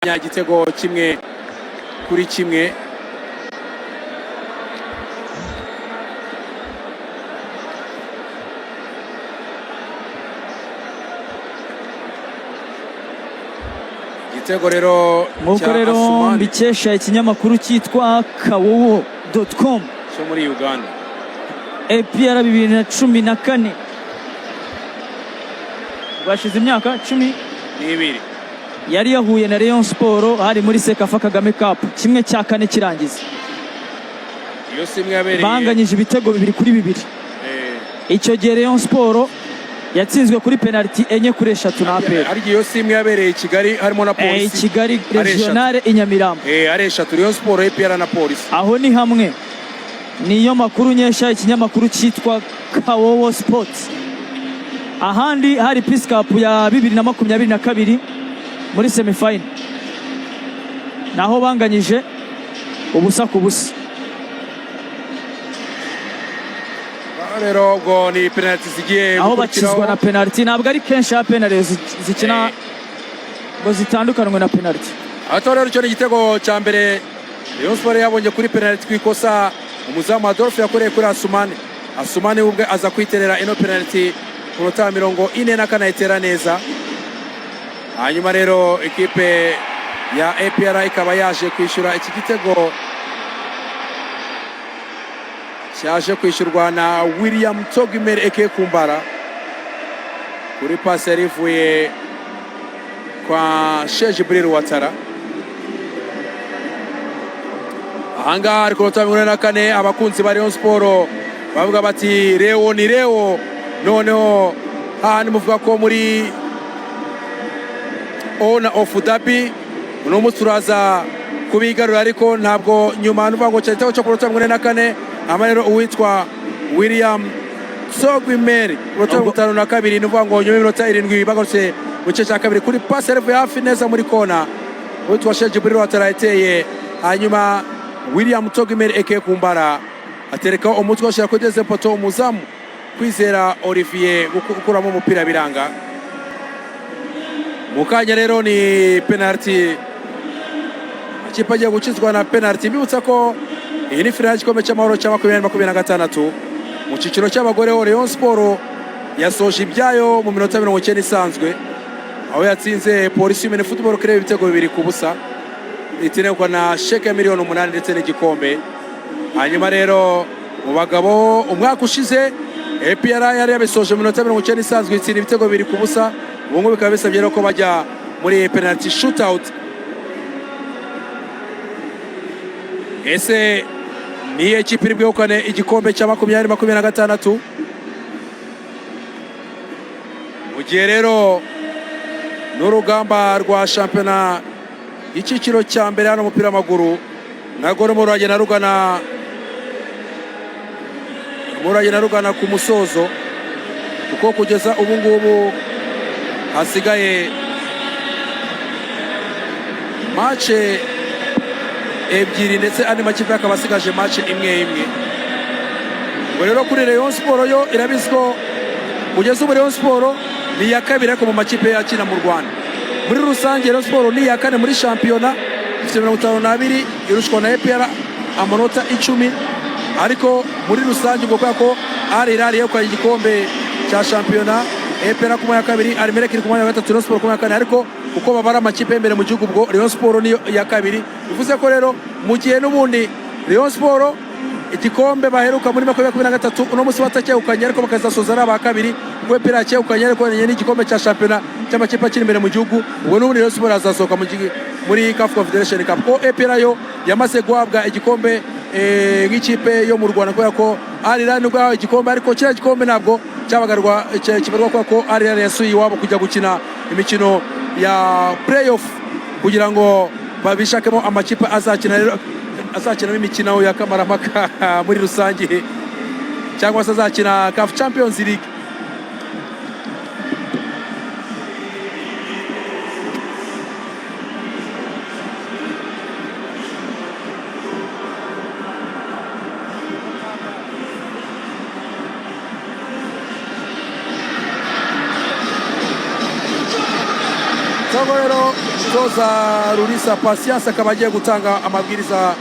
kanya igitego kimwe kuri kimwe. igitego rero nk'uko rero mbikesha ikinyamakuru cyitwa kawowo.com cyo muri Uganda. APR 2014 bashize imyaka 12 yari yahuye na Rayon Sport hari muri Sekafa Kagame Cup kimwe cya kane kirangiza. Iyo simwe yabereye banganyije ibitego 2-2. Icyo gihe Rayon Sport yatsinzwe kuri penalty enye kuri 3 na APR. Ari iyo simwe yabereye Kigali harimo na Polisi. Kigali Regional Inyamirambo. Ari 3 Rayon Sport APR na Polisi. Aho ni hamwe niyo makuru nyesha ikinyamakuru cyitwa Kawowo Sports. Ahandi hari Peace Cup ya 2022 muri semifinal. Naho banganyije ubusa ku busa. Rero ubwo ni penalty zigiye aho bakizwa na penalty ntabwo ari kenshi ya penalty zikina ngo zitandukanwe na penalty. Aho rero cyo ni igitego cya mbere Rayon Sport yabonye kuri penalty kwikosa umuzamu Adolphe yakoreye kuri Asumani ubwe aza kwiterera ino penalty ku minota 44 itera neza. Hanyuma rero ekipe ya APR ikaba yaje kwishyura iki gitego cyaje kwishyurwa na William Togimere Eke Kumbara kuri pasi yari ivuye kwa Sheikh Jibril Watara. Ahangaha ari ku minota 44 abakunzi ba Rayon Sport bavuga bati Leo ni Leo. Noneho hano muvuga ko muri Ona of Dhabi uno munsi turaza kubigarura ariko ntabwo nyuma nuvuga ngo cyahita cyo ku minota 44 amarero uwitwa William Togimere minota 52 nuvuga ngo nyuma minota 7 bagarutse mu gice cya kabiri kuri pass serve hafi neza muri kona uwitwa Sheikh Jibril Watara hanyuma William Togimere Eke Kumbara atereka umutwe ashira kuri deuxième poteau umuzamu Kwizera Olivier gukuramo umupira biranga. Mukanya rero ni penalty akipa agiye gukizwa na penalty. Mbibutsa ko iyi ni finale y'igikombe cy'amahoro cya 2026 mu cyiciro cy'abagore ho Rayon Sport yasoje ibyayo mu minota 90 isanzwe aho yatsinze Polisi Women Football Club ibitego 2 ku busa itirekwa na sheke miliyoni 8 ndetse n'igikombe. Hanyuma rero mu bagabo umwaka ushize APR yari yabisoje mu minota 90 isanzwe itsinda ibitego 2 ku busa. Ubu ngubu bikaba bisabye ko bajya muri penalty shootout. Ese ni ekipe iri bwegukane igikombe cya 2026 mu gihe rero n'urugamba rwa shampiyona icyiciro cya mbere hano umupira w'amaguru nagoro muragenda rugana ku musozo kuko kugeza ubu ngubu hasigaye match ebyiri ndetse andi makipe akaba asigaje match imwe. Ngo rero kuri Rayon Sport yo irabizko kugeza ubu Rayon Sport ni iya kabiri ariko mu makipe yakina mu Rwanda. Muri rusange Rayon Sport ni iya kane muri shampiyona ifite 52 irushwa na APR amanota 10 ariko muri rusange ngo ko ari yo kwa igikombe cya shampiyona APR ku mwanya kabiri ari merekiri ku mwanya wa gatatu Rayon Sport ku mwanya kane ariko uko babara amakipe imbere mu gihugu bwo Rayon Sport niyo ya kabiri. Bivuze ko rero mu gihe n'ubundi Rayon Sport igikombe baheruka muri 2023 uno munsi batacyegukanye ariko bakazasoza ari aba kabiri kuko APR yacyegukanye ariko n'igikombe cya shampiyona cy'amakipe akiri imbere mu gihugu ubwo n'ubundi Rayon Sport azasohoka muri CAF Confederation Cup ko APR yo yamaze guhabwa igikombe nk'ikipe yo mu Rwanda kubera ko ari nubwo igikombe ariko kiriya gikombe ntabwo cyabagarwa kibarwa ko ari yasuye iwabo kujya gukina imikino ya playoff kugira ngo babishakemo amakipe azakinamo imikino ya kamaramaka muri rusange cyangwa se azakina CAF Champions League. Rero toza Rurisa Patience akaba agiye gutanga amabwiriza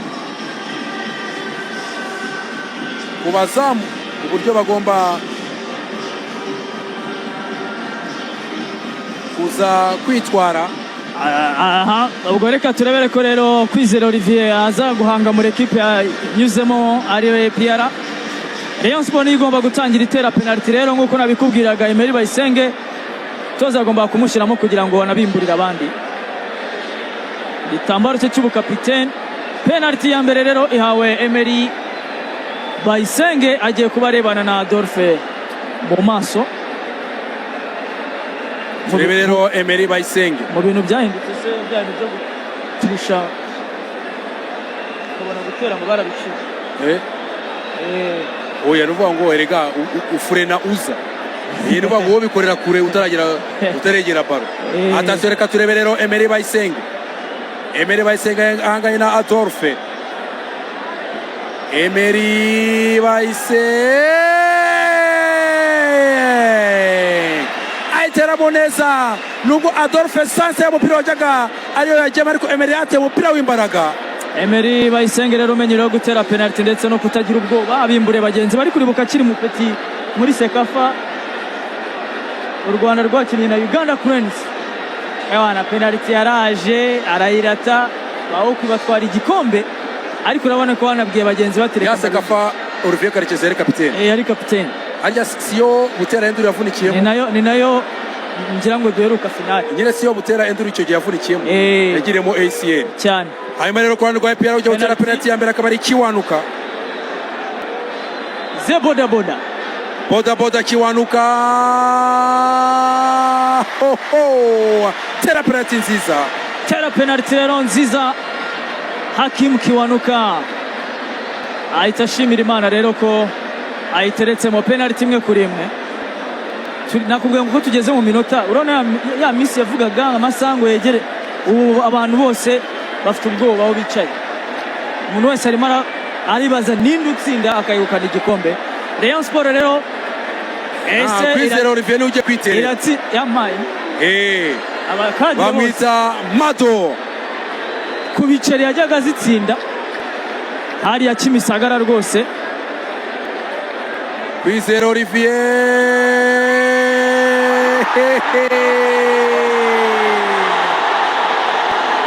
ku bazamu uburyo bagomba kuza kwitwara. aha ubwo reka turebere ko rero Kwizera Olivier aza guhanga muri ekipe yanyuzemo ari Piara. Rayon Sport igomba gutangira itera penalty rero nk'uko nabikubwiraga Emery Bayisenge toza agomba kumushyiramo kugira ngo anabimburire abandi. Igitambaro cye cy'ubukapiteni, penalty ya mbere rero ihawe Emery Bayisenge, agiye kuba arebana na Adolphe mu maso. Turebe rero Emery Bayisenge mu bintu byahindutse se byari byo turusha kubona gutera ngo barabiciye. Oya nuvuga ngo erega ufurena uza nuvuga ngo bikorera kure utaregera baro. Attention, reka turebe rero Emery Bayisenge. Emery Bayisenge ahanganye na Adolphe. Emery Bayisenge aiteramo neza nubwo Adolphe sanse y'umupira wajyaga ariyo yajyamo, ariko Emery ateye umupira w'imbaraga. Emery Bayisenge rero umenyerewe gutera penalty ndetse no kutagira ubwoba, abimbure bagenzi bari kuribuka akiri mu peti muri Sekafa u Rwanda rwakinnye na Uganda Cranes. Ewana penalty yaraje arayirata baho kwibatwara igikombe, ariko urabona ko wanabwiye bagenzi batereka ya Sekafa. Olivier Karekezi yari kapiteni, yari kapiteni. Harya siyo Butera Enduru yavunikiyemo, ni nayo ngira ngo duheruka finale. Nyine siyo Butera Enduru icyo gihe yavunikiyemo, yagiremo ACL cyane. Hanyuma rero ku ruhande rwa EPR ujya gutera penalty ya mbere akaba ari Kiwanuka. Ze boda Kiwanuka, tera penalty nziza, tera penalty rero nziza. Hakim Kiwanuka ahita ashimira Imana rero ko ayiteretsemo penalty imwe kuri imwe. Nakubwiye ngo tugeze mu minota, urabona ya misi yavugaga amasaha ngo yegere, ubu abantu bose bafite ubwoba aho bicaye, umuntu wese arimo aribaza ninde utsinda akayegukana igikombe. Rayon Sport rero Kwizera Olivier uje kwitera yamaye bamwita Mado ku biceri yajyaga zitsinda hariya Kimisagara rwose. Kwizera Olivier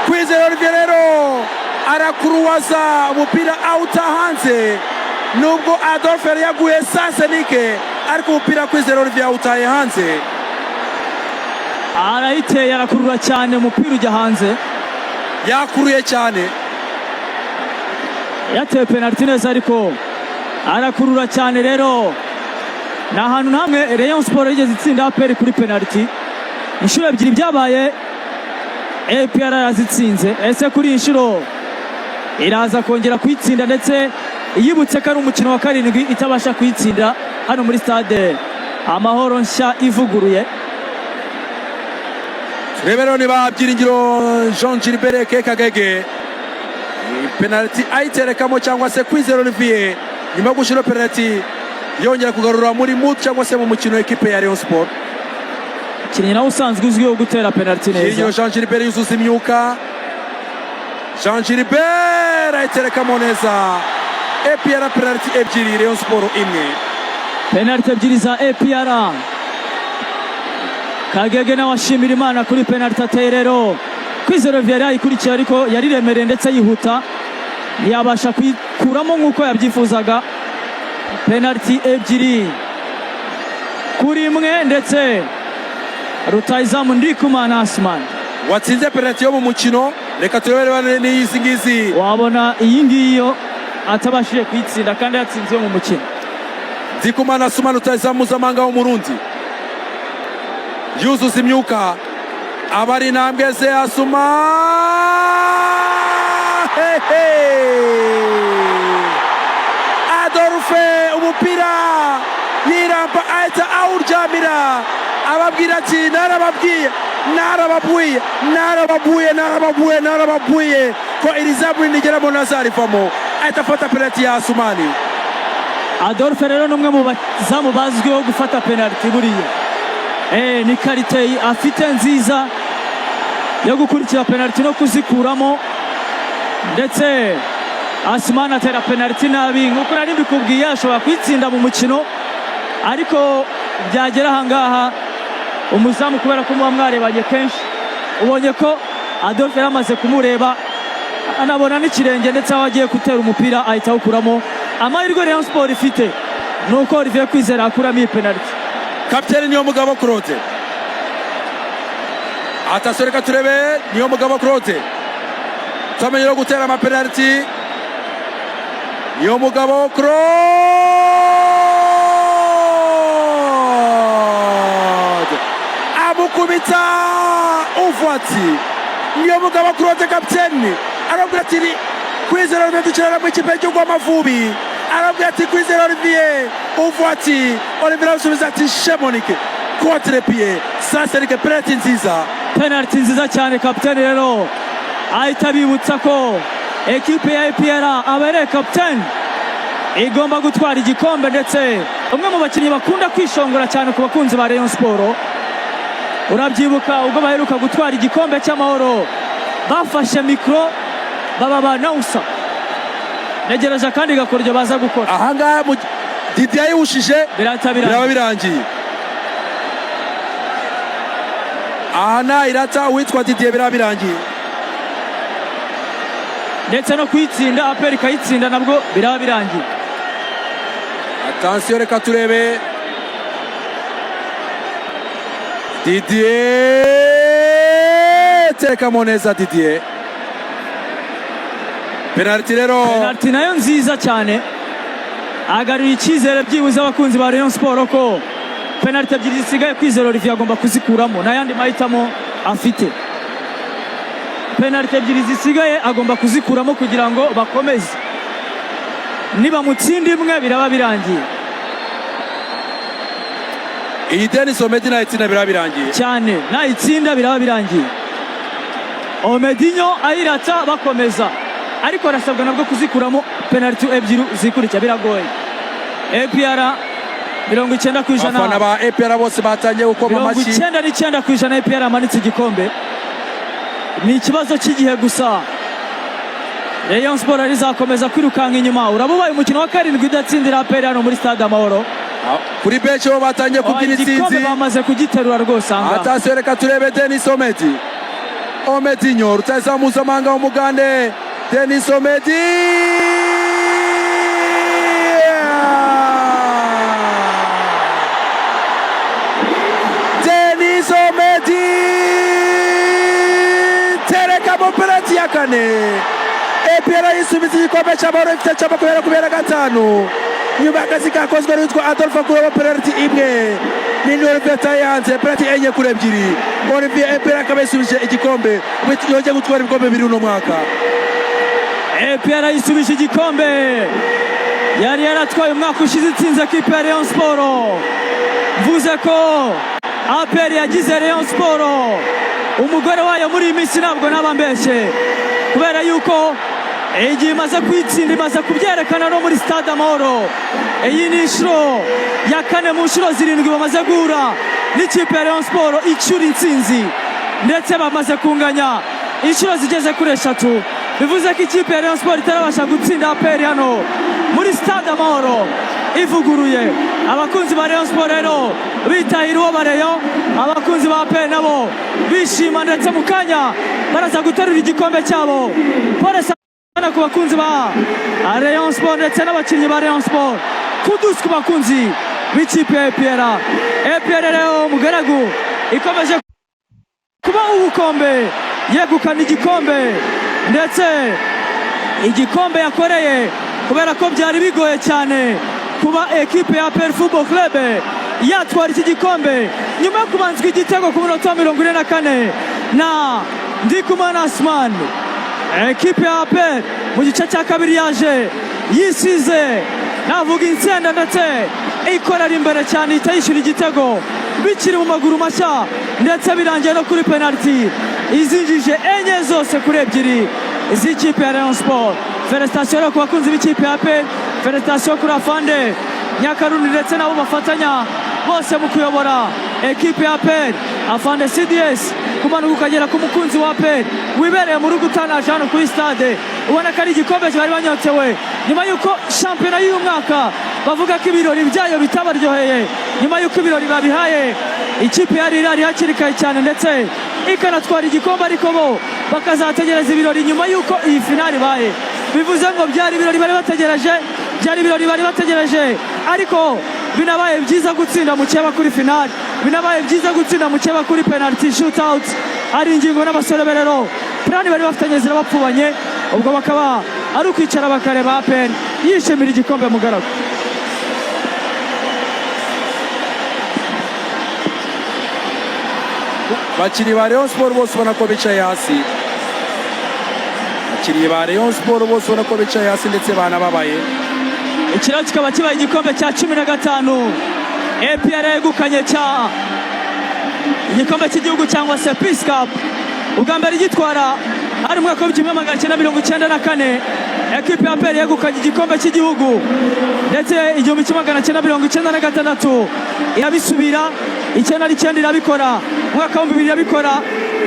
Kwizera Olivier rero arakuruwaza umupira awuta hanze, nubwo Adolphe yari yaguye sansenike, ariko umupira Kwizera Olivier awutaye hanze. Arayiteye arakurura cyane, umupira ujya hanze, yakuruye cyane, yatewe penalty neza ariko arakurura cyane. Rero ni ahantu hamwe Rayon Sport yigeze itsinda APR kuri penalty inshuro ebyiri byabaye, APR yazitsinze. Ese kuri inshuro iraza kongera kwitsinda, ndetse yibutse ko ari umukino wa karindwi itabasha kwitsinda hano muri stade Amahoro nshya ivuguruye. Rebero niba Byiringiro Jean Gilbert Kekagege penalty ayiterekamo, cyangwa se Kwizera Olivier nyuma yo gushyira penalty yongera kugarura muri mood cyangwa se mu mukino ekipe ya Rayon Sport. Kirinyi nawe usanzwe uzwiho gutera penalty neza. Byiringiro Jean Gilbert yuzuza imyuka, Jean Gilbert ayiterekamo neza. APR penalty ebyiri, Rayon Sport imwe. Penalty ebyiri za APR. Kagege nawe ashimira Imana kuri penalty ateye rero. Kwizera Olivier ayikurikiye ariko yariremereye ndetse yihuta, ntiyabasha kwikuramo nk'uko yabyifuzaga. Penalty ebyiri kuri imwe, ndetse rutayizamu Ndikumana Asman watsinze penalty yo mu mukino. Reka turebere n'izi ngizi, wabona iyi ngiyo atabashije kwitsinda kandi yatsinze yo mu mukino. Ndikumana Asman rutayizamu mpuzamahanga w'umurundi yuzuza imyuka, abari intambwe ze Asuma Adolphe umupira yiramba ahita awuryamira, ababwira ati narababuye ko iri zamu nigeramo nazarivamo, ahita afata penalty ya Asumani. Adolphe rero n'umwe mu bazamu bazwiho gufata penalty buriya. Ni karite afite nziza, yo gukurikira penalty no kuzikuramo, ndetse Asmani atera penalty nabi nkuko nari mbikubwiye, ashobora kwitsinda mu mukino, ariko byagera ahangaha umuzamu kubera ko muba mwarebanye kenshi, ubonye ko Adolphe yaramaze kumureba anabona n'ikirenge, ndetse aho agiye gutera umupira ahita awukuramo. Amahirwe Rayon Sport ifite nuko Olivier Kwizera akuramo iyi penalty. Kapiteni Niyomugabo Claude, attention reka turebe Niyomugabo Claude twamenye no gutera ama penalty. Niyomugabo Claude amukubita uvati. Niyomugabo Claude kapiteni arabwira ati Kwizera Olivier dukinana mu ikipe y'igihugu Amavubi, arabwira ati Kwizera Olivier uvati. Olivier arasubiza ati Shemonike contre-pied. Ça c'est une penalty nziza, penalty nziza cyane. Kapiteni rero ahita bibutsa ko ekipe ya APR abereye kapiteni igomba gutwara igikombe, ndetse umwe mu bakinnyi bakunda kwishongora cyane ku bakunzi ba Rayon Sport. Urabyibuka ubwo baheruka gutwara igikombe cy'amahoro, bafashe mikro baba banausa, negereje kandi gakoryo baza gukora ahangaha Didier yiwushije biraba birangiye. Ahana irata witwa Didier biraba birangiye, ndetse no kwitsinda APR ikayitsinda nabwo biraba birangiye. Attention reka turebe Didier tekamo neza. Didier penalty rero, penalty nayo nziza cyane, agarura icyizere byibuze abakunzi ba Rayon Sport ko penalty ebyiri zisigaye Kwizera Olivier agomba kuzikuramo, n'ayandi mahitamo afite. Penalty ebyiri zisigaye agomba kuzikuramo kugira ngo bakomeze, niba mutsinda imwe biraba birangiye. iyi Denis Omedi nayitsinda biraba birangiye cyane, nayitsinda biraba birangiye. Omedinho ayirata bakomeza, ariko arasabwa nabwo kuzikuramo penalty ebyiri zikurikira, biragoye. APR 90%, abafana ba APR bose batangiye gukoma amashyi. 99% APR amanitse igikombe. Ni ikibazo cy'igihe gusa. Rayon Sport arizakomeza kwirukanka inyuma. Urabubaye umukino wa karindwi udatsindira APR hano muri Stade Amahoro. Kuri benshi bo batangiye kubyina intsinzi, igikombe bamaze kugiterura rwose ahangaha. Attention reka turebe Denis Omedi. Omedinho rutahizamu mpuzamahanga w'Umugande Denis Omedi. Denis Omedi terekamo penalty ya kane. APR yisubiza igikombe cy'amahoro ifite cya 2025 nyuma y'akazi kakozwe n'uwitwa Adolphe kureba penalty imwe n'indi Olivier tayanze penalty enye kuri ebyiri. Olivier APR akaba yisubije igikombe, yongeye gutwara ibikombe bibiri uno mwaka. APR yisubije igikombe, yari yaratwaye umwaka ushize itsinze ekipe ya Rayon Sport. Mvuze ko APR yagize Rayon Sport umugore wayo muri iyi minsi, ntabwo nabambeshye, kubera yuko igihe imaze kwitsinda imaze kubyerekana no muri Stade Amahoro. Iyi ni inshuro ya kane mu nshuro 7 bamaze guhura n'ikipe ya Rayon Sport icyura intsinzi, ndetse bamaze kunganya inshuro zigeze kuri 3. bivuze ko ikipe ya Rayon Sport itarabasha gutsinda APR hano muri Stade Amahoro ivuguruye. Abakunzi ba Rayon Sport rero bitahira uwo bareyo, abakunzi ba APR nabo bishima, ndetse mu kanya baraza guterura igikombe cyabo. Pole sana ku bakunzi ba Rayon Sport ndetse n'abakinnyi ba Rayon Sport, kudusi ku bakunzi b'ikipe ya APR. APR rero mugaragu ikomeje kuba ubukombe, yegukana igikombe, ndetse igikombe yakoreye kubera ko byari bigoye cyane kuba ekipe ya APR Football Club yatwara iki gikombe nyuma yo kubanzwa igitego ku minota 44 na Ndikumana Asmani. Ekipe ya APR mu gice cya kabiri yaje yisize, navuga insenda, ndetse ikorera imbere cyane itayishyura igitego bikiri mu maguru mashya, ndetse birangiye no kuri penalty izinjije enye zose kuri ebyiri z'ikipe ya Rayon Sport. Felicitation ku bakunzi b'ikipe ya APR, felicitation kuri Afande Nyakarundi ndetse nabo bafatanya bose mu kuyobora ekipe ya APR, Afande CDS kumanuka ukagera ku mukunzi wa APR wibereye mu rugo utanaje hano kuri stade, ubona ko ari igikombe bari banyotewe nyuma y'uko shampiyona y'uyu mwaka bavuga ko ibirori byayo bitabaryoheye, nyuma y'uko ibirori babihaye ikipe yari irari hakiri kare cyane ndetse ikanatwara igikombe, ariko bo bakazategereza ibirori nyuma y'uko iyi finali ibaye. Bivuze ngo byari ibirori bari bategereje, ariko binabaye byiza gutsinda mukeba kuri finali, binabaye byiza gutsinda mukeba kuri penalty shootout. Ari ingingo n'abasore berero plan bari bafitanye zirabapfubanye, ubwo bakaba ari ukwicara bakareba APR yishimira igikombe mugaragu. Bakiri ba Rayon Sport bose ubona ko bicaye hasi, bakiri ba Rayon Sport bose ubona ko bicaye hasi ndetse banababaye. Ikiraro kikaba kibaye igikombe cya 15 APR yegukanye cya igikombe cy'igihugu cyangwa se Peace Cup. Ubwa mbere gitwara ari mu mwaka w'1994 ekipe ya APR yegukanye igikombe cy'igihugu, ndetse 1996 irabisubira, 1999 irabikora, mwaka wa 2000 irabikora,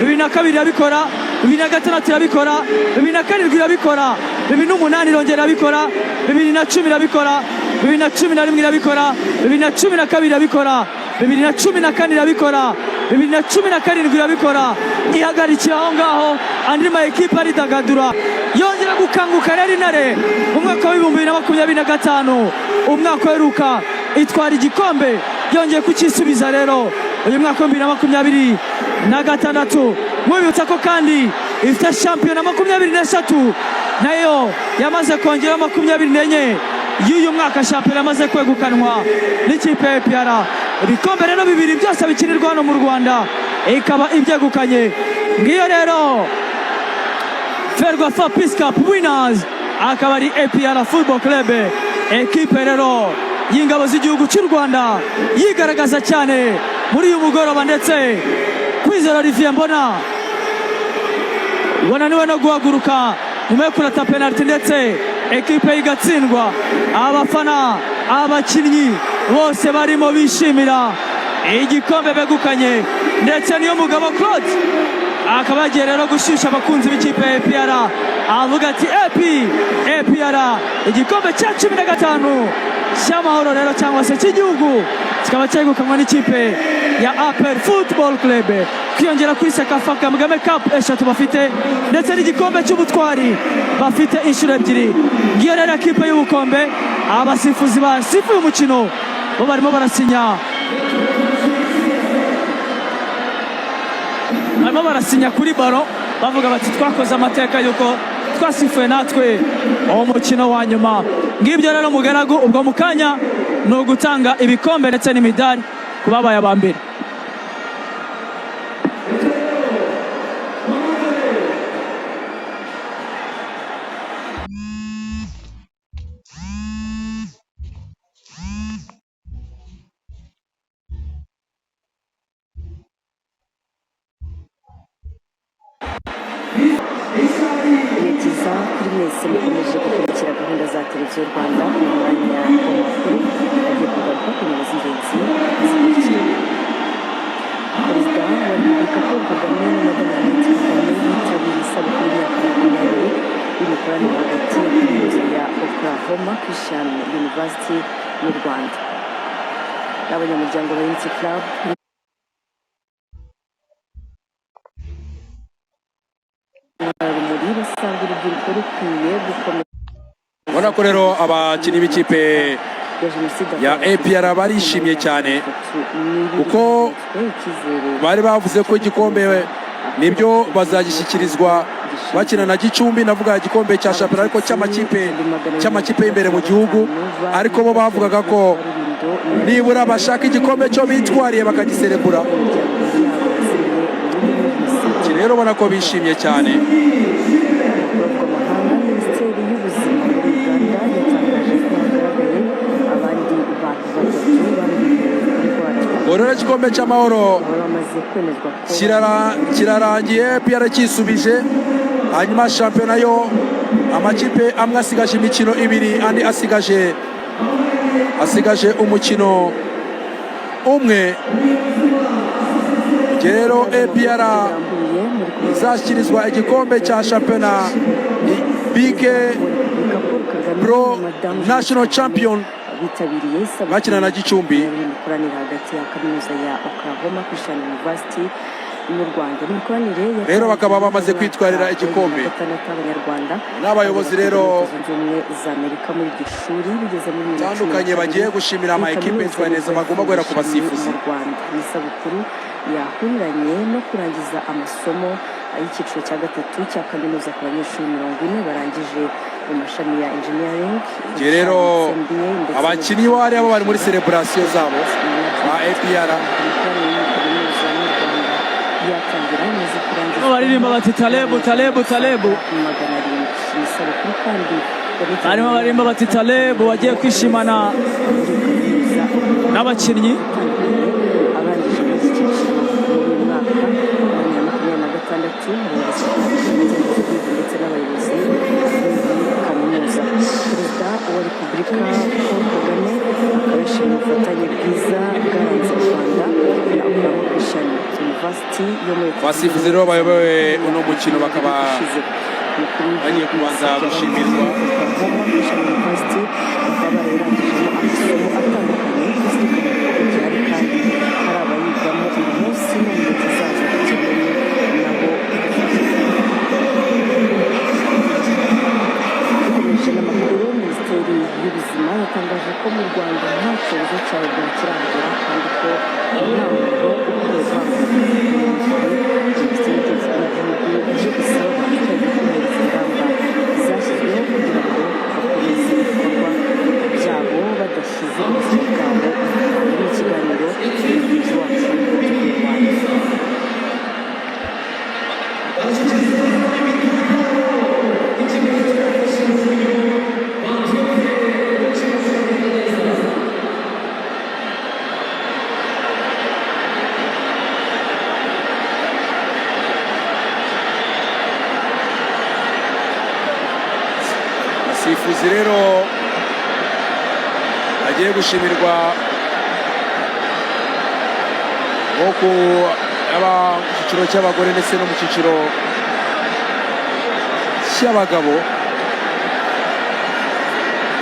2002 irabikora, 2006 irabikora, 2007 irabikora, 2008 irongera irabikora, 2010 irabikora, 2011 irabikora, 2012 irabikora, 2014 irabikora, 2017 irabikora. Ihagarikira aho ngaho andi ma ekipe aridagadura, yongera gukanguka rero intare mu mwaka wa 2025, umwaka weruka itwara igikombe, yongeye kukisubiza rero uyu mwaka wa 2026. Mwibutsa ko kandi ifite shampiyona 23 nayo yamaze kongera 24 y'uyu mwaka shampiyona yamaze kwegukanwa n'ikipe ya APR. Ibikombe rero bibiri byose bikinirwa hano mu Rwanda ikaba ibyegukanye. Ngiyo rero Ferwafa Peace Cup winners akaba ari APR Football Club, ekipe rero y'ingabo z'igihugu cy'u Rwanda yigaragaza cyane muri uyu mugoroba, ndetse Kwizera Olivier mbona niwe no guhaguruka nyuma yo kurata penalty ndetse ekipe igatsindwa. Abafana abakinnyi bose barimo bishimira igikombe begukanye, ndetse niyo mugabo Claude akaba yagiye rero gushyushya abakunzi b'ikipe ya APR avuga ati APR igikombe cya 15 cy'amahoro rero cyangwa se cy'igihugu kikaba cyegukanwa n'ikipe ya APR Football Club, kwiyongera kuri Sekafa Kagame Cup 3 bafite, ndetse n'igikombe cy'ubutwari bafite inshuro 2. Ngiyo rero ekipe y'ubukombe, abasifuzi basifuye umukino bo barimo barasinya kuri baro bavuga bati twakoze amateka yuko twasifuye natwe umukino wa nyuma. Ngibyo rero mugaragu, ubwo mukanya no gutanga ibikombe ndetse n'imidari kubabaye abambere. kuri mwese mukomeje gukurikira gahunda za televiziyo Rwanda mu mwanya w'amakuru agiye kugaruka ku nyungu z'ingenzi zikurikira. Perezida wa Repubulika Paul Kagame na Madamu Jeannette Kagame bitabiriye isabukuru y'imyaka 20 y'imikoranire hagati ya kaminuza ya Oklahoma Christian University y'u Rwanda n'abanyamuryango ba Unity Club. Ubona ko rero abakinnyi b'ikipe ya APR barishimye cyane kuko bari bavuze ko igikombe nibyo bazagishyikirizwa bakina na Gicumbi, navuga igikombe cya shampiyona ariko cy'amakipe y'imbere mu gihugu, ariko bo bavugaga ko nibura bashaka igikombe cyo bitwariye bakagiserebura. Rero ubona ko bishimye cyane. Rero igikombe cy'amahoro kirarangiye, APR kisubije, hanyuma shampiyona yo amakipe amwe asigaje imikino 2, andi asigaje umukino umwe. rero APR izashyikirizwa igikombe cya shampiyona BK Pro National Champion bitabiriye bakina na Gicumbi. imikoranire hagati ya kaminuza ya Oklahoma Christian University mu Rwanda. Imikoranire rero bakaba bamaze kwitwarira igikombe abanyarwanda n'abayobozi rero za Amerika muri iryo shuri bigeze muri batandukanye bagiye gushimira ama ekipe yitwaye neza bagomba guhera ku basifuzi. mu Rwanda ni isabukuru yahuriranye no kurangiza amasomo y'icyiciro cya gatatu cya kaminuza ku banyeshuri 40 barangije mu mashami ya engineering. rero abakinnyi bari abo bari muri celebration zabo ba APR baririmba bati Talebu Talebu Talebu, barimo baririmba bati Talebu wagiye kwishimana n'abakinnyi ndetse n'abayobozi kaminuza. Perezida wa Repubulika Paul Kagame akaba yashimiye ubufatanye bwiza bwaranze u Rwanda na Oklahoma Christian University yo muri abasifuzi rero bayoboye uno mukino bakaba bagiye kubanza gushimirwa. Oklahoma Christian University bakaba bararangijemo amasomo atandukanye gihari kandi hari abayigamo uyu munsi no mu gihe kizaza bakeneye nabo dukomeje n'amakuru. Minisiteri y'ubuzima yatangaje ko mu Rwanda nta cyorezo cya Ebola kirahagera kandi ko nta muntu ukorerwa Minisiteri y'igihugu ije gusaba abaturage kubahiriza ingamba zashyizweho kugira ngo bakomeze ibikorwa byabo badashyize ubuzima bwabo mu kiganiro n'umuyobozi wacu w'igihugu Rwanda. abasifuzi rero bagiye gushimirwa nko ku cyiciro cy'abagore ndetse no mu cyiciro cy'abagabo.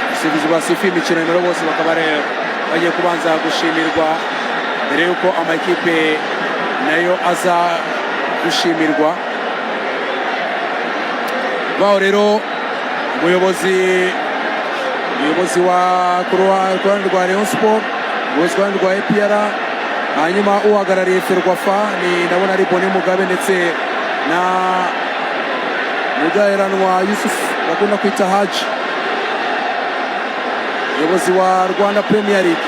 abasifuzi basifuye imikino rero bose bakaba bagiye kubanza gushimirwa mbere y'uko amakipe nayo aza gushimirwa. baho rero umuyobozi wa kuruhande rwa Rayon Sport, umuyobozi kuruhande rwa APR, hanyuma uhagarariye Ferwafa ni ndabona ari Boni Mugabe ndetse na Mudaheranwa Yusuf bakunda kwita Haji, umuyobozi wa Rwanda Premier League.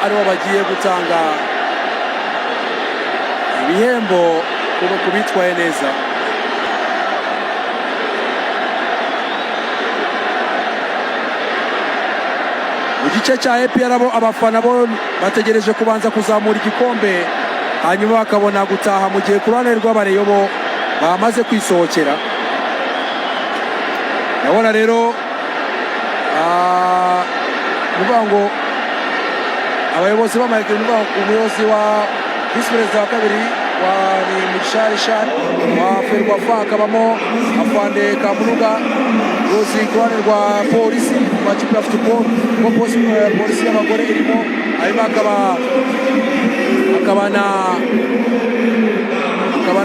aribo bagiye gutanga ibihembo ku bitwaye neza. mu gice cya APR abafana bo bategereje kubanza kuzamura igikombe hanyuma bakabona gutaha, mu gihe ku ruhande rw'abareyo bo bamaze kwisohokera. ndabona rero nuvuga ngo abayobozi b'amakipe, umuyobozi wa visi perezida wa kabiri wa ni Mugisha Richard wa Ferwafa, hakabamo Afande Kamunuga, umuyobozi ku ruhande rwa polisi wa kipe ya football wa polisi y'abagore irimo, hanyuma hakaba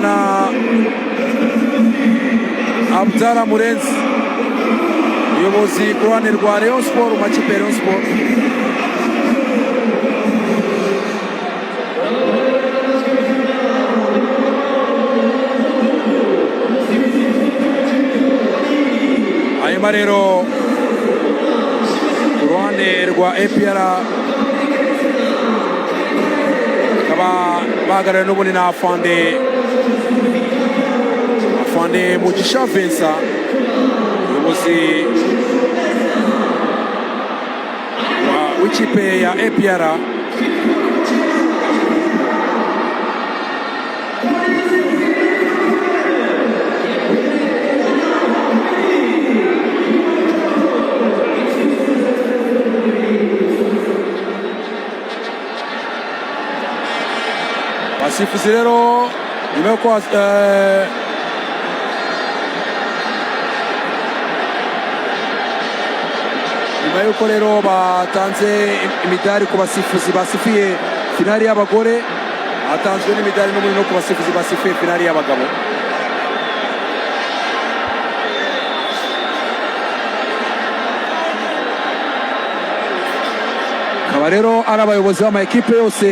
na Abdara Murenzi, umuyobozi ku ruhande rwa Rayon Sport mu makipe ya Rayon Sport. hanyuma rero ku ruhande rwa APR bakaba bahagarariwe n'ubundi na Afande Mugisha Vincent, umuyobozi w'ikipe ya APR. umusifuzi rero nyuma yo nyuma y'uko rero batanze imidari ku basifuzi basifiye finali y'abagore, hatanzwe n'imidari no ku basifuzi basifiye finali y'abagabo. Aba rero ari abayobozi b'amakipe yose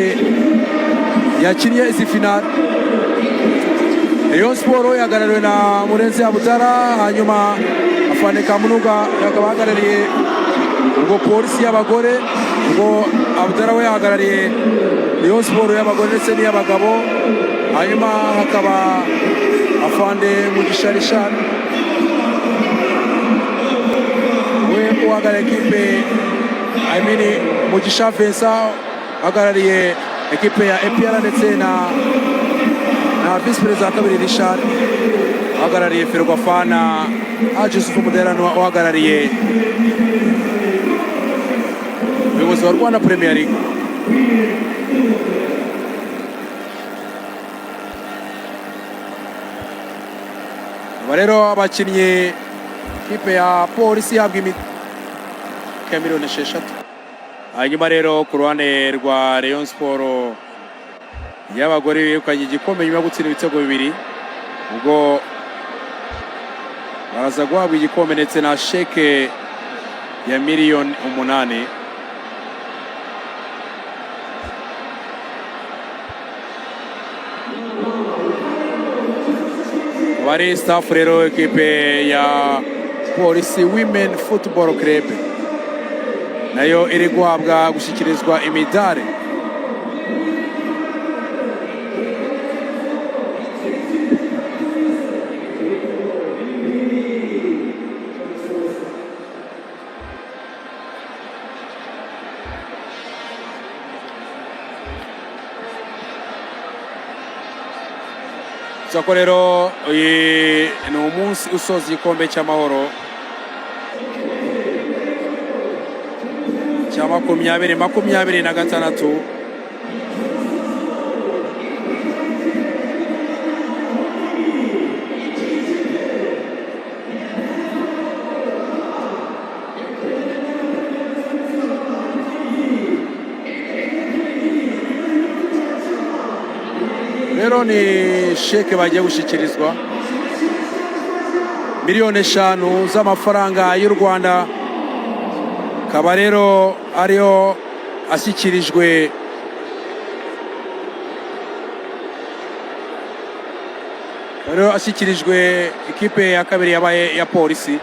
yakinnye izi finali. Rayon Sport yahagarariwe na Murenzi Abudara, hanyuma Afande Kamunuga akaba ahagarariye ubwo polisi y'abagore, ubwo Abudara we yahagarariye Rayon Sport y'abagore ndetse n'iy'abagabo, hanyuma hakaba Afande Mugisha Richard we uhagarariye ekipe Mugisha Vincent ahagarariye ekipe ya EPR ndetse na visi perezida wa kabiri Richard uhagarariye Ferwafa na Yusufu Muderano uhagarariye umuyobozi wa Rwanda Premier League. Aba rero abakinnyi ikipe ya polisi yabwa miliyoni 6. Hanyuma rero ku ruhande rwa Rayon Sport y'abagore yegukanye igikombe nyuma yo gutsinda ibitego 2, ubwo baraza guhabwa igikombe ndetse na sheke ya miliyoni 8. Bari staff rero ekipe ya Polisi Women Football Club nayo iri guhabwa gushyikirizwa imidari. Sako rero ni umunsi usoza igikombe cy'amahoro cya 2026. Rero ni sheke bagiye gushyikirizwa miliyoni 5 z'amafaranga y'u Rwanda, akaba rero ariyo ashyikirijwe ikipe ya kabiri yabaye ya polisi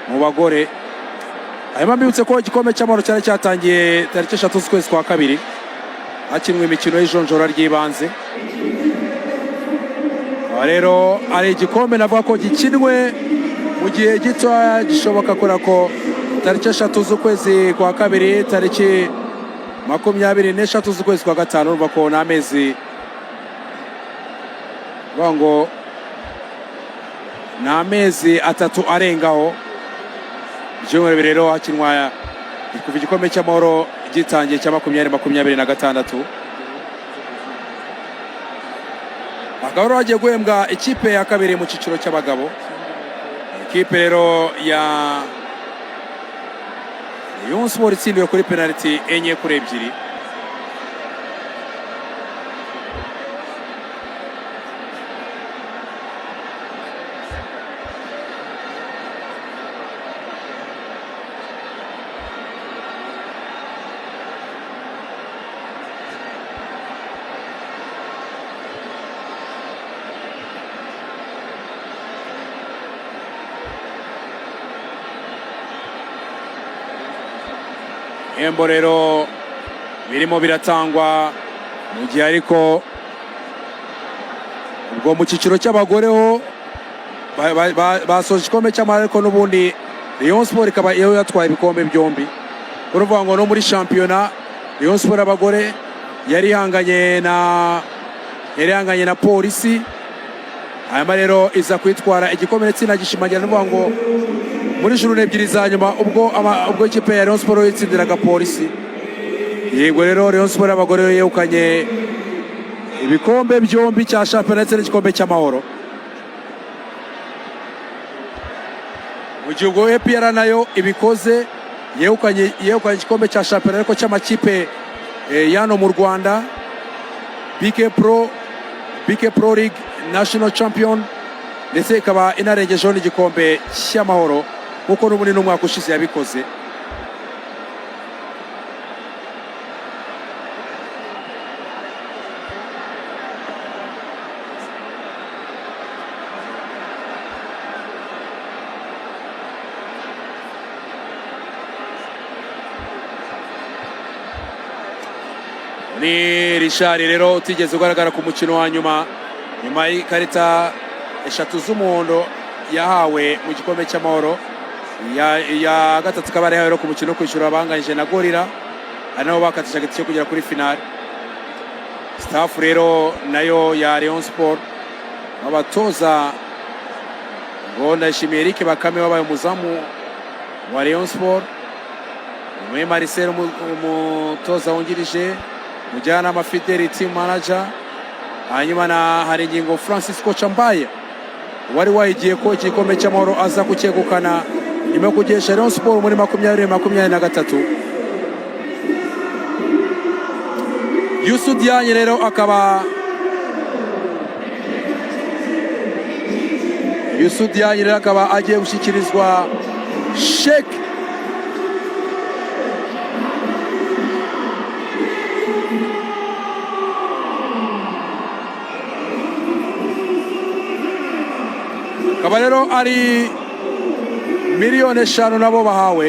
mu bagore. Hanyuma mbibutse ko igikombe cy'amahoro cyari cyatangiye tariki 3 z'ukwezi kwa kabiri, hakinwe imikino y'ijonjora ry'ibanze. Rero ari igikombe navuga ko gikinwe mu gihe gito gishoboka ko tariki 3 z'ukwezi kwa kabiri, tariki 23 z'ukwezi kwa gatanu, urumva ko n'amezi ngo n'amezi 3 arengaho. Byumwe rero hakinwa kuva igikombe cy'amahoro gitangiye cya 2026. Akaba hagiye guhembwa ikipe ya kabiri mu cyiciro cy'abagabo. Ikipe rero ya Rayon Sport itsindiwe kuri penalty 4-2. Embo rero birimo biratangwa mu gihe ariko ubwo mu cyiciro cy'abagore ho basoje igikombe cy'amahoro, ariko n'ubundi Rayon Sport ikaba iyo yatwaye ibikombe byombi. Uruvuga ngo no muri shampiyona Rayon Sport abagore yari ihanganye na polisi, hanyuma rero iza kwitwara igikombe ndetse inagishimangira n'uvuga ngo muri juru n'ebyiri za nyuma ubwo ikipe ya Rayon Sport yitsindiraga polisi. Yego rero Rayon Sport abagore yegukanye ibikombe byombi cya shampiyona ndetse n'igikombe cy'amahoro. Mu gihe ubwo APR nayo ibikoze yegukanye igikombe cya shampiyona ariko cy'amakipe yano mu Rwanda, BK Pro League National Champion, ndetse ikaba inarengejeho n'igikombe cy'amahoro kuko n'ubundi n'umwaka ushize yabikoze. Ni Richard rero utigeze ugaragara ku mukino wa nyuma y'ikarita eshatu z'umuhondo yahawe mu gikombe cy'amahoro. Ya gatatu kabari yahawe ku mukino kwishyura abanganyije na Gorira, ari nabo bakatishaga itike kugera kuri finale. Staff rero nayo ya Rayon Sport, abatoza Ndayishimiye Eric Bakame wabaye umuzamu wa Rayon Sport, Marcel umutoza wungirije, Mujyanama Fidel team manager, hanyuma na Haringingo Francisco Chambaye wari wahigiye ko igikombe cy'amahoro aza kucyegukana nyuma yo kugesha Rayon Sport muri 2023. Youssou Diagne rero akaba agiye gushyikirizwa sheke akaba rero ari miliyoni 5 nabo bahawe,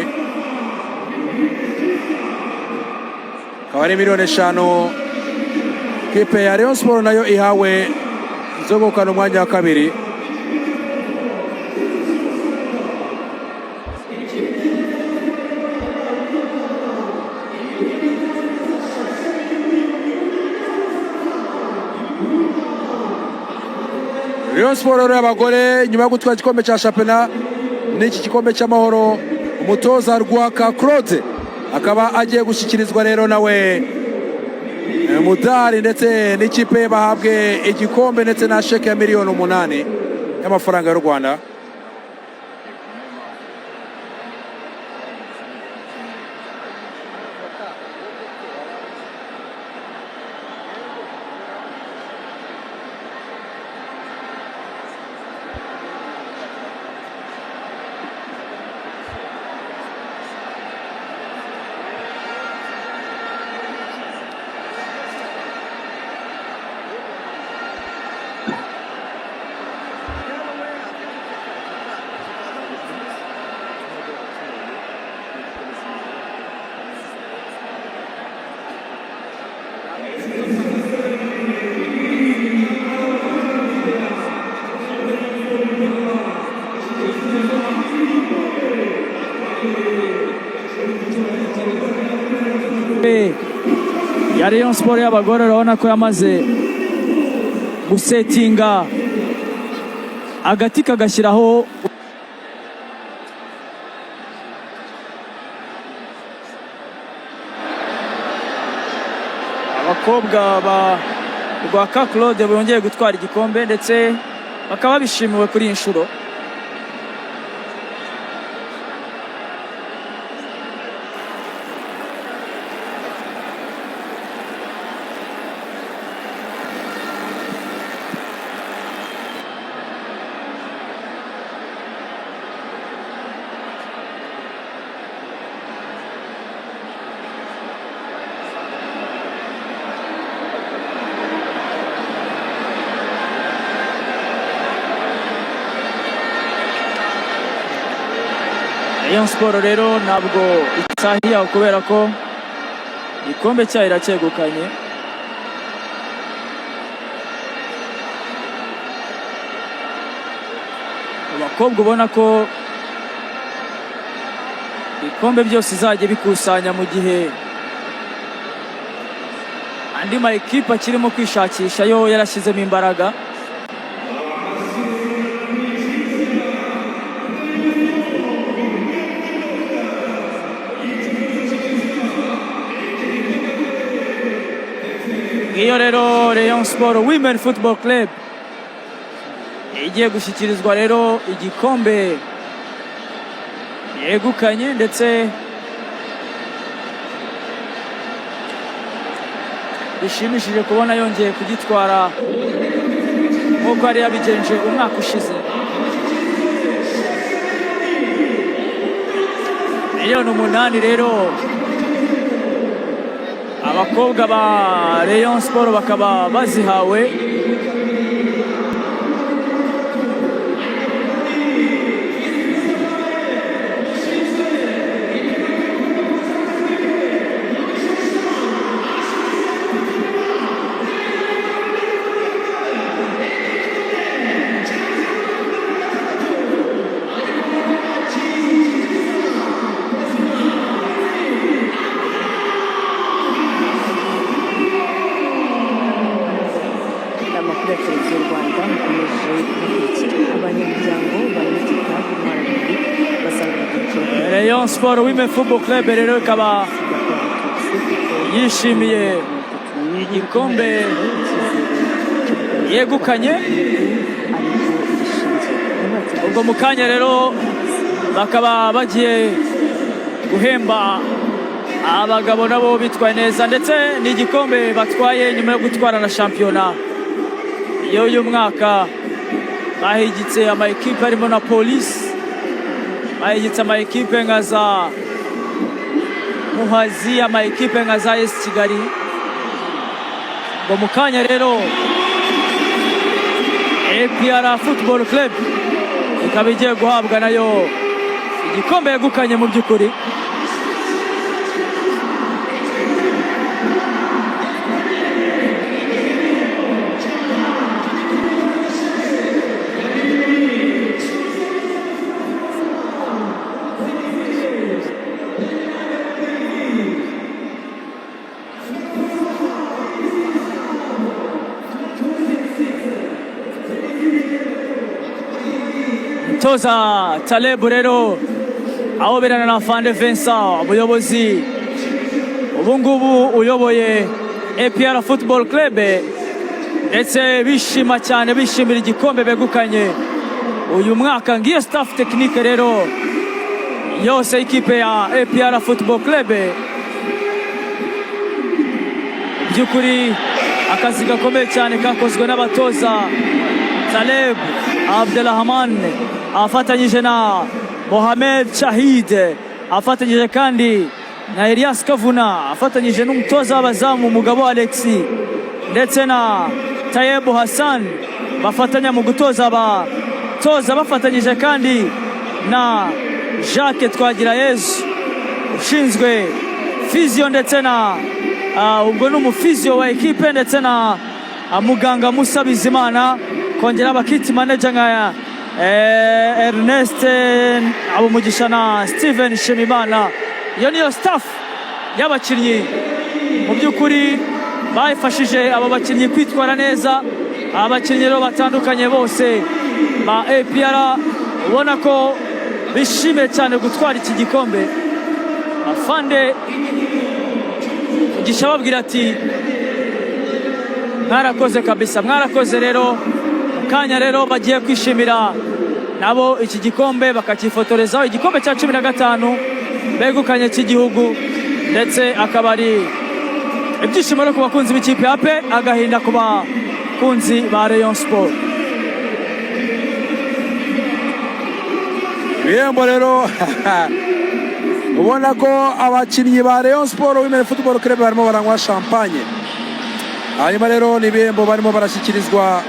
akaba ari miliyoni 5 kipe ya Rayon Sport nayo ihawe zo gukana umwanya wa kabiri. Rayon Sport y'abagore nyuma yo gutwara igikombe cya shampiyona n'iki gikombe cy'amahoro, umutoza Rwaka Claude akaba agiye gushyikirizwa rero nawe mudari ndetse n'ikipe bahabwe igikombe ndetse na sheke ya miliyoni 8 y'amafaranga y'u Rwanda. ya Rayon Sport y'abagore urabona ko yamaze gusetinga agati kagashyiraho abakobwa ba Rwaka Claude bongeye gutwara igikombe ndetse bakaba bishimiwe kuri iyi nshuro. Rayon Sport rero ntabwo itahiye kubera ko igikombe cyayo iracyegukanye. Abakobwa ubona ko ibikombe byose izajya bikusanya mu gihe andi ma ekipa akirimo kwishakisha yo yarashyizemo imbaraga. Iyo rero Rayon Sport Women Football Club igiye gushyikirizwa rero igikombe yegukanye, ndetse bishimishije kubona yongeye kugitwara nk'uko yari yabigenje umwaka ushize. Miliyoni 8 rero abakobwa ba Rayon Sport bakaba bazihawe. Rayon Sport Women Football Club rero ikaba yishimiye igikombe yegukanye. Ubwo mu kanya rero bakaba bagiye guhemba abagabo nabo bitwaye neza, ndetse ni igikombe batwaye nyuma yo gutwara na shampiyona y'uyu mwaka. Bahigitse ama ekipe harimo na Police, bahigitse ama ekipe nka za Muhazi, ama ekipe nka za AS Kigali. Ngo mu kanya rero APR Football Club ikaba igiye guhabwa nayo igikombe yegukanye mu by'ukuri. Toza Talebu rero ahoberana na Fande Vincent, umuyobozi ubungubu uyoboye APR Football Club, ndetse bishima cyane, bishimira igikombe begukanye uyu mwaka. Ngiyo staff technique rero yose ikipe ya APR Football Club. Byukuri akazi gakomeye cyane kakozwe n'abatoza Taleb Abdelrahman afatanyije na Mohamed Shahid, afatanyije kandi na Elias Kavuna, afatanyije n'umutoza w'abazamu Mugabo Alexi, ndetse na Tayebu Hassan bafatanya mu gutoza abatoza, bafatanyije kandi na Jacques Twagirayezu ushinzwe physio, ndetse na ubwo n'umufizio wa ekipe, ndetse na muganga Musa Bizimana, kongera abakiti manager nka Ernest Abumugisha na Steven Shemimana. Iyo niyo staff y'abakinnyi mu by'ukuri bayifashije aba bakinnyi kwitwara neza. Abakinnyi rero batandukanye bose ba APR ubona ko bishimiye cyane gutwara iki gikombe. Afande Mugisha babwira ati mwarakoze kabisa, mwarakoze. Rero kanya rero bagiye kwishimira nabo iki gikombe, bakakifotorezaho. Igikombe cya 15 begukanye cy'igihugu, ndetse akaba ari ibyishimo no ku bakunzi b'ikipe ya APR, agahinda ku bakunzi ba Rayon Sport. Ibihembo rero ubona ko abakinnyi ba Rayon Sport Women Football Club barimo baranywa champagne. Hanyuma rero ni ibihembo barimo barashyikirizwa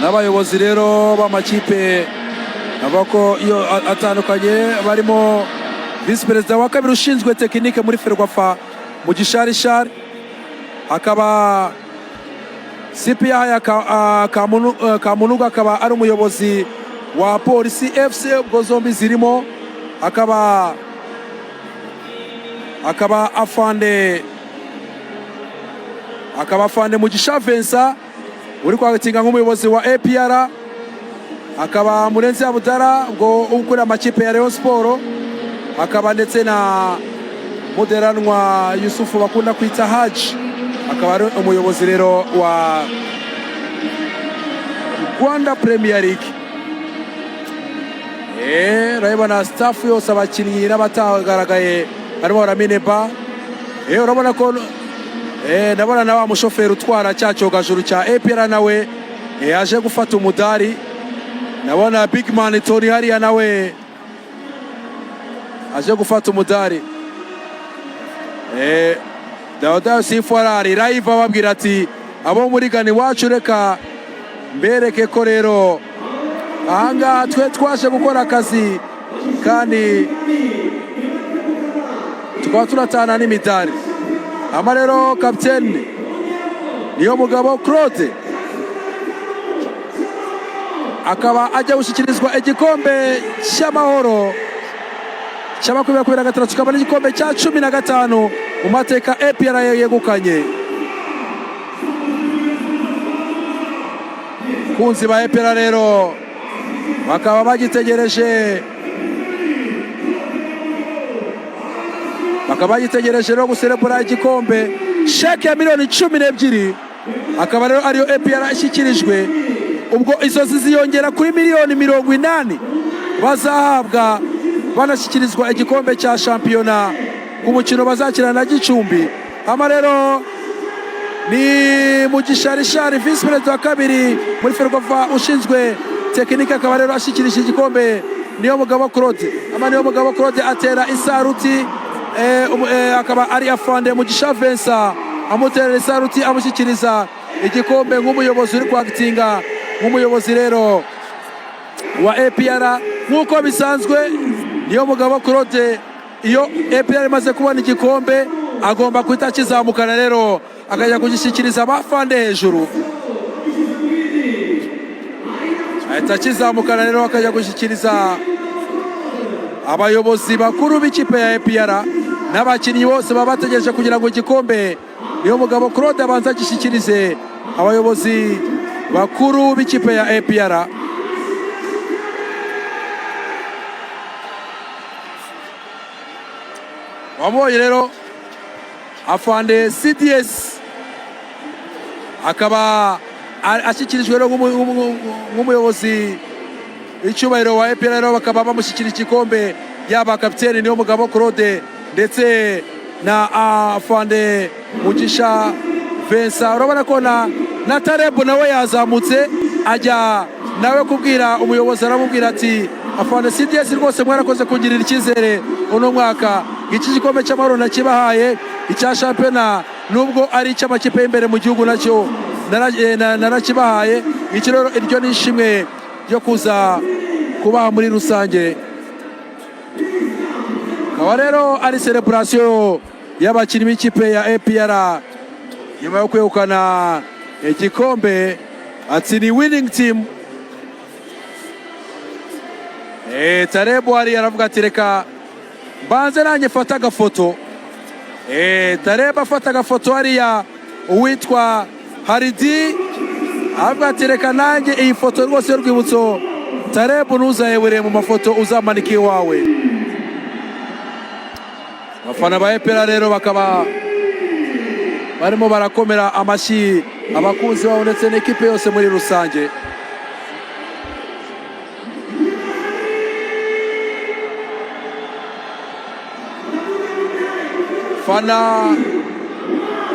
n'abayobozi rero b'amakipe abako iyo atandukanye, barimo Vice President wa kabiri ushinzwe tekinike muri Ferwafa Mugisha Richard, akaba CPI Kamunuga akaba ari umuyobozi wa Polisi FC, ubwo zombi zirimo, akaba afande Mugisha Vincent uri kwatinga nk'umuyobozi wa APR, akaba Murenzi Abudara ubwo ukuri amakipe ya Rayon Sport, akaba ndetse na Muderanwa Yusufu bakunda kwita Haji, akaba ari umuyobozi rero wa Rwanda Premier League. Urabona staff yose, abakinnyi n'abatagaragaye barimo barameneba. Urabona ko ndabona na wa mushoferi utwara cya cyogajuru cya APR nawe yaje gufata umudari. Ndabona Big Man Tony hariya nawe aje gufata umudari. Dawuda Yusufu arari live ababwira ati abo muri gani wacu reka mbereke ko rero ahangaha twe twaje gukora akazi kandi tukaba turatana n'imidari. Ama rero kapiteni Niyomugabo Claude akaba ajya gushyikirizwa igikombe cy'amahoro cya 2023, kikaba n'igikombe cya 15 mu mateka APR yegukanye. Kunzi ba APR rero bakaba bagitegereje no guserebura igikombe. Sheke ya miliyoni 12 akaba rero ariyo APR ishyikirijwe, ubwo izo ziyongera kuri miliyoni 80 bazahabwa banashyikirizwa igikombe cya shampiyona ku mukino bazakina na Gicumbi. Ama rero ni Mugisha Richard, vice president wa kabiri muri Ferwafa ushinzwe tekinike, akaba rero ashyikirije igikombe Niyomugabo Claude. Ama Niyomugabo Claude atera isaruti, akaba ari afande Mugisha Vincent amutera isaruti amushyikiriza igikombe nk'umuyobozi uri kwagitinga, nk'umuyobozi rero wa APR. Nk'uko bisanzwe Niyomugabo Claude iyo APR imaze kubona igikombe agomba guhita akizamukana rero akajya kugishyikiriza abafande hejuru. Ahita akizamukana rero akajya gushyikiriza abayobozi bakuru b'ikipe ya APR n'abakinnyi bose baba bategereje kugira ngo igikombe Niyomugabo Claude abanza agishyikirize abayobozi bakuru b'ikipe ya APR. Wamubonye rero afande CDS akaba ashyikirijwe nk'umuyobozi w'icyubahiro wa APR, rero bakaba bamushyikira igikombe yaba kapiteni Niyomugabo Claude ndetse na afande Mugisha Vincent. Urabona ko na Tarebu nawe yazamutse ajya nawe kubwira umuyobozi, aramubwira ati afande CDS rwose mwarakoze kugirira icyizere uno mwaka, iki gikombe cy'amahoro nakibahaye, icya shampiyona nubwo ari icy'amakipe y'imbere mu gihugu nacyo narakibahaye. Iki rero iryo ni ishimwe ryo kuza kubaha muri rusange. Akaba rero ari celebration y'abakinnyi b'ikipe ya APR nyuma yo kwegukana igikombe, ati ni winning team. Tarebu ari aravuga ati reka banze nanjye fata agafoto. Tarebu afata agafoto hariya uwitwa Haridi aravuga ati reka nanjye iyi foto rwose y'urwibutso Tarebu ntuzayebure mu mafoto uzamanike iwawe. Abafana ba APR rero bakaba barimo barakomera amashyi abakunzi babo ndetse n'ikipe yose muri rusange. Fana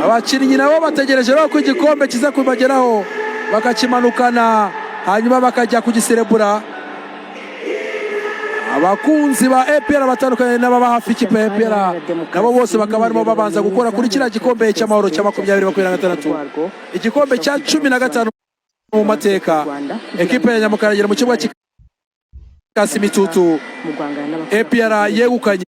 abakinnyi nabo bategereje ko igikombe kiza kubageraho bakakimanukana hanyuma bakajya kugiserebura. Abakunzi ba APR batandukanye n'ababa hafi ikipe ya APR nabo bose bakaba barimo babanza gukora kuri kiriya gikombe cy'amahoro cya 2026, igikombe cya 15 mu mateka. Ekipe ya Nyamukaragera mu kibuga cy'Kasimitutu APR yegukanye,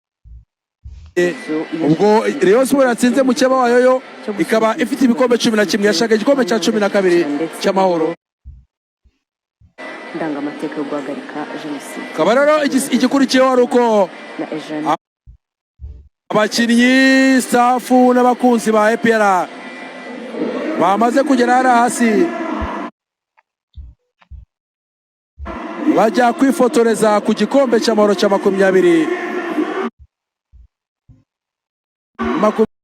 ubwo Rayon Sports yatsinze mu cyaba wayo ikaba ifite ibikombe 11, yashaka igikombe cya 12 cy'amahoro. Ndangamateka yo guhagarika jenoside. Akaba rero igikurikiyeho ari uko abakinnyi, staff n'abakunzi ba APR bamaze kugera hasi bajya kwifotoreza ku gikombe cy'amahoro cya 20 makumyabiri